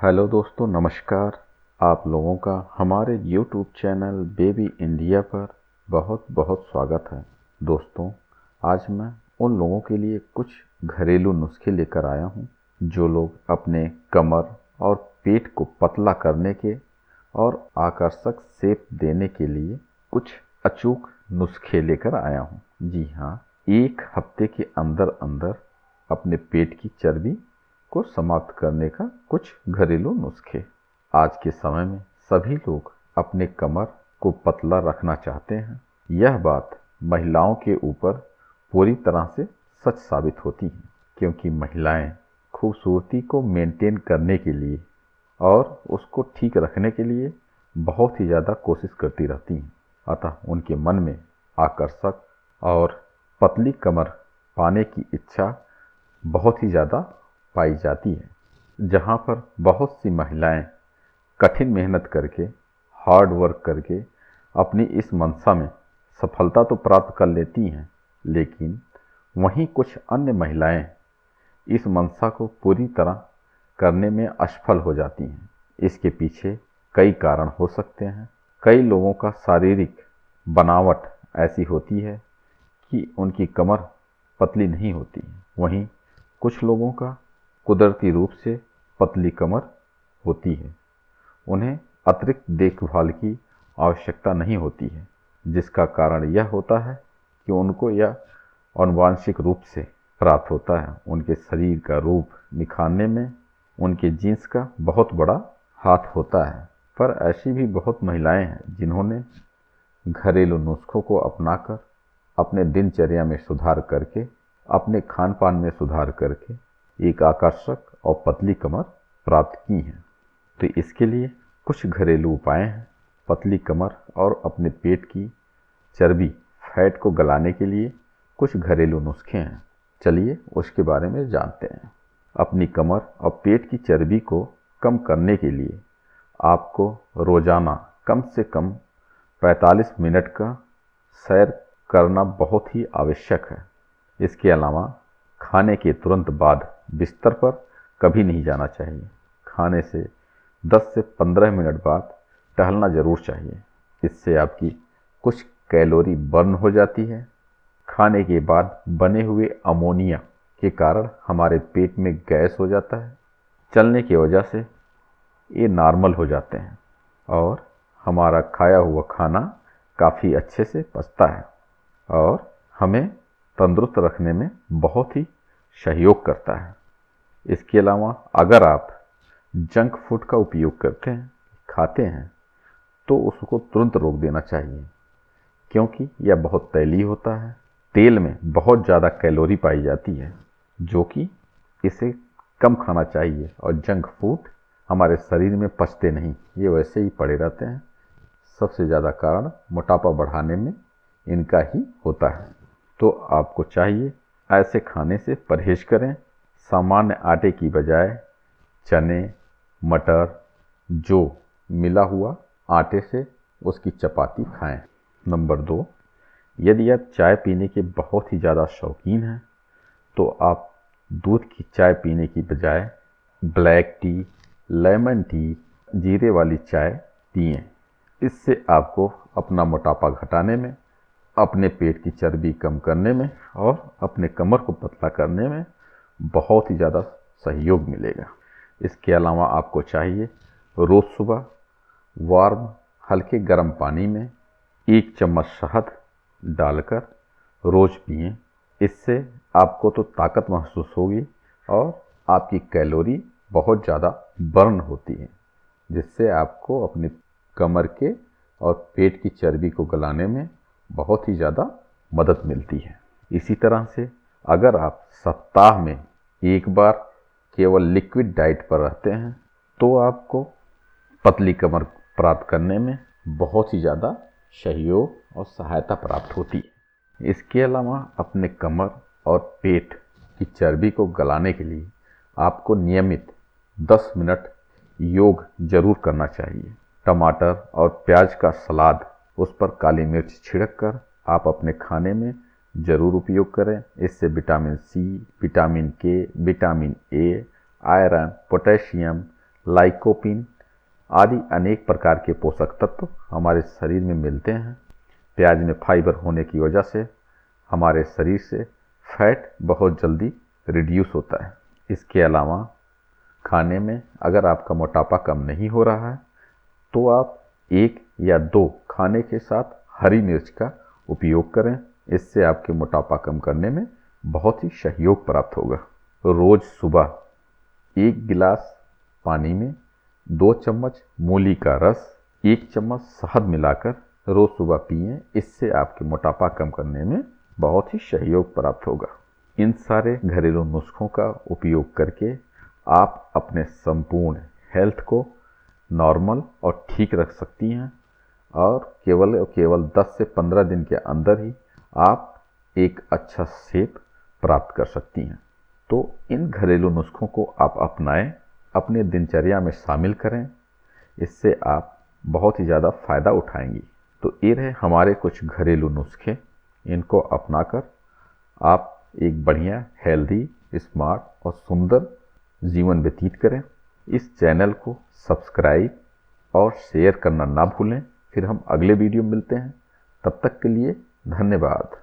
Hello दोस्तों, नमस्कार। आप लोगों का हमारे YouTube चैनल बेबी इंडिया पर बहुत बहुत स्वागत है। दोस्तों, आज मैं उन लोगों के लिए कुछ घरेलू नुस्खे लेकर आया हूं जो लोग अपने कमर और पेट को पतला करने के और आकर्षक शेप देने के लिए कुछ अचूक नुस्खे लेकर आया हूं। जी हाँ, एक हफ्ते के अंदर अंदर अपने पेट की चर्बी को समाप्त करने का कुछ घरेलू नुस्खे। आज के समय में सभी लोग अपने कमर को पतला रखना चाहते हैं। यह बात महिलाओं के ऊपर पूरी तरह से सच साबित होती है, क्योंकि महिलाएं खूबसूरती को मेंटेन करने के लिए और उसको ठीक रखने के लिए बहुत ही ज़्यादा कोशिश करती रहती हैं। अतः उनके मन में आकर्षक और पतली कमर पाने की इच्छा बहुत ही ज़्यादा पाई जाती है। जहाँ पर बहुत सी महिलाएं कठिन मेहनत करके, हार्ड वर्क करके अपनी इस मंशा में सफलता तो प्राप्त कर लेती हैं, लेकिन वहीं कुछ अन्य महिलाएं इस मंशा को पूरी तरह करने में असफल हो जाती हैं। इसके पीछे कई कारण हो सकते हैं। कई लोगों का शारीरिक बनावट ऐसी होती है कि उनकी कमर पतली नहीं होती है। वहीं कुछ लोगों का कुदरती रूप से पतली कमर होती है। उन्हें अतिरिक्त देखभाल की आवश्यकता नहीं होती है, जिसका कारण यह होता है कि उनको यह आनुवांशिक रूप से प्राप्त होता है। उनके शरीर का रूप निखारने में उनके जीन्स का बहुत बड़ा हाथ होता है। पर ऐसी भी बहुत महिलाएं हैं जिन्होंने घरेलू नुस्खों को अपनाकर अपने दिनचर्या में सुधार करके, अपने खान पान में सुधार करके एक आकर्षक और पतली कमर प्राप्त की है। तो इसके लिए कुछ घरेलू उपाय हैं। पतली कमर और अपने पेट की चर्बी, फैट को गलाने के लिए कुछ घरेलू नुस्खे हैं। चलिए उसके बारे में जानते हैं। अपनी कमर और पेट की चर्बी को कम करने के लिए आपको रोजाना कम से कम 45 मिनट का सैर करना बहुत ही आवश्यक है। इसके अलावा खाने के तुरंत बाद बिस्तर पर कभी नहीं जाना चाहिए। खाने से 10 से 15 मिनट बाद टहलना जरूर चाहिए। इससे आपकी कुछ कैलोरी बर्न हो जाती है। खाने के बाद बने हुए अमोनिया के कारण हमारे पेट में गैस हो जाता है। चलने की वजह से ये नॉर्मल हो जाते हैं और हमारा खाया हुआ खाना काफ़ी अच्छे से पचता है और हमें तंदुरुस्त रखने में बहुत ही सहयोग करता है। इसके अलावा अगर आप जंक फूड का उपयोग करते हैं, खाते हैं, तो उसको तुरंत रोक देना चाहिए, क्योंकि यह बहुत तैलीय होता है। तेल में बहुत ज़्यादा कैलोरी पाई जाती है, जो कि इसे कम खाना चाहिए। और जंक फूड हमारे शरीर में पचते नहीं, ये वैसे ही पड़े रहते हैं। सबसे ज़्यादा कारण मोटापा बढ़ाने में इनका ही होता है। तो आपको चाहिए ऐसे खाने से परहेज करें। सामान्य आटे की बजाय चने, मटर, जो मिला हुआ आटे से उसकी चपाती खाएं। नंबर 2, यदि आप चाय पीने के बहुत ही ज़्यादा शौकीन हैं, तो आप दूध की चाय पीने की बजाय ब्लैक टी, लेमन टी, जीरे वाली चाय पिएं। इससे आपको अपना मोटापा घटाने में, अपने पेट की चर्बी कम करने में और अपने कमर को पतला करने में बहुत ही ज़्यादा सहयोग मिलेगा। इसके अलावा आपको चाहिए रोज़ सुबह वार्म हल्के गर्म पानी में 1 चम्मच शहद डालकर रोज़ पिएं। इससे आपको तो ताकत महसूस होगी और आपकी कैलोरी बहुत ज़्यादा बर्न होती है, जिससे आपको अपने कमर के और पेट की चर्बी को गलाने में बहुत ही ज़्यादा मदद मिलती है। इसी तरह से अगर आप सप्ताह में एक बार केवल लिक्विड डाइट पर रहते हैं, तो आपको पतली कमर प्राप्त करने में बहुत ही ज़्यादा सहयोग और सहायता प्राप्त होती है। इसके अलावा अपने कमर और पेट की चर्बी को गलाने के लिए आपको नियमित 10 मिनट योग जरूर करना चाहिए। टमाटर और प्याज का सलाद, उस पर काली मिर्च छिड़क कर आप अपने खाने में ज़रूर उपयोग करें। इससे विटामिन सी, विटामिन के, vitamin A, iron, potassium, lycopene आदि अनेक प्रकार के पोषक तत्व हमारे शरीर में मिलते हैं। प्याज में फाइबर होने की वजह से हमारे शरीर से फैट बहुत जल्दी रिड्यूस होता है। इसके अलावा खाने में अगर आपका मोटापा कम नहीं हो रहा है तो आप 1 या 2 खाने के साथ हरी मिर्च का उपयोग करें। इससे आपके मोटापा कम करने में बहुत ही सहयोग प्राप्त होगा। रोज सुबह 1 गिलास पानी में 2 चम्मच मूली का रस, 1 चम्मच शहद मिलाकर रोज सुबह पिएं। इससे आपके मोटापा कम करने में बहुत ही सहयोग प्राप्त होगा। इन सारे घरेलू नुस्खों का उपयोग करके आप अपने संपूर्ण हेल्थ को नॉर्मल और ठीक रख सकती हैं और केवल 10 से 15 दिन के अंदर ही आप एक अच्छा शेप प्राप्त कर सकती हैं। तो इन घरेलू नुस्खों को आप अपनाएं, अपने दिनचर्या में शामिल करें। इससे आप बहुत ही ज़्यादा फ़ायदा उठाएंगी। तो ये रहे हमारे कुछ घरेलू नुस्खे। इनको अपनाकर आप एक बढ़िया, हेल्दी, स्मार्ट और सुंदर जीवन व्यतीत करें। इस चैनल को सब्सक्राइब और शेयर करना ना भूलें। फिर हम अगले वीडियो में मिलते हैं। तब तक के लिए धन्यवाद।